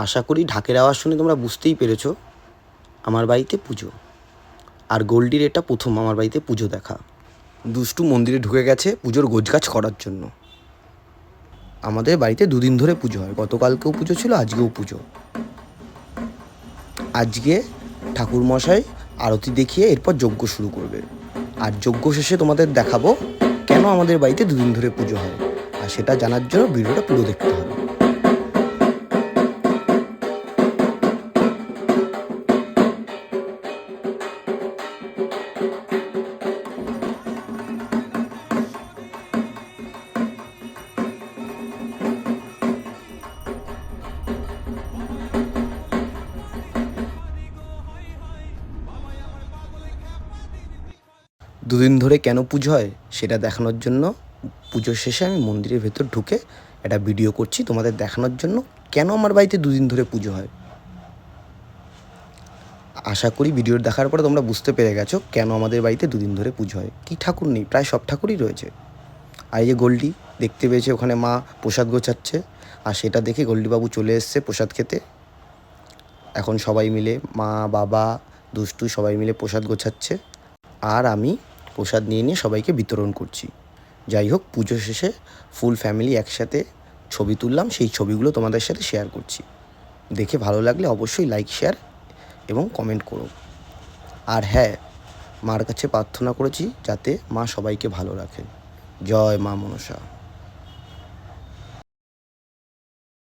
আশা করি ঢাকের আওয়াজ শুনে তোমরা বুঝতেই পেরেছো আমার বাড়িতে পুজো। আর গোল্ডির এটা প্রথম আমার বাড়িতে পুজো দেখা। দুষ্টু মন্দিরে ঢুকে গেছে পুজোর গোছগাছ করার জন্য। আমাদের বাড়িতে দুদিন ধরে পুজো হয়, গতকালকেও পুজো ছিল, আজকেও পুজো। আজকে ঠাকুরমশাই আরতি দেখিয়ে এরপর যজ্ঞ শুরু করবে। আর যজ্ঞ শেষে তোমাদের দেখাবো কেন আমাদের বাড়িতে দুদিন ধরে পুজো হয়। আর সেটা জানার জন্য ভিডিওটা পুরো দেখতে হবে। দুদিন ধরে কেন পুজো হয় সেটা দেখানোর জন্য পুজোর শেষে আমি মন্দিরের ভেতর ঢুকে একটা ভিডিও করছি তোমাদের দেখানোর জন্য কেন আমার বাড়িতে দুদিন ধরে পুজো হয়। আশা করি ভিডিও দেখার পরে তোমরা বুঝতে পেরে গেছো কেন আমাদের বাড়িতে দুদিন ধরে পুজো হয়। কী ঠাকুর নেই, প্রায় সব ঠাকুরই রয়েছে। আর এই যে গোল্ডি দেখতে পেয়েছে ওখানে মা প্রসাদ গোছাচ্ছে, আর সেটা দেখে গোল্ডিবাবু চলে এসছে প্রসাদ খেতে। এখন সবাই মিলে মা বাবা দুষ্টু সবাই মিলে প্রসাদ গোছাচ্ছে, আর আমি প্রসাদ নিয়ে নিয়ে সবাইকে বিতরণ করছি। যাই হোক, পুজো শেষে ফুল ফ্যামিলি একসাথে ছবি তুললাম, সেই ছবিগুলো তোমাদের সাথে শেয়ার করছি। দেখে ভালো লাগলে অবশ্যই লাইক শেয়ার এবং কমেন্ট করো। আর হ্যাঁ, মার কাছে প্রার্থনা করেছি যাতে মা সবাইকে ভালো রাখে। জয় মা মনসা।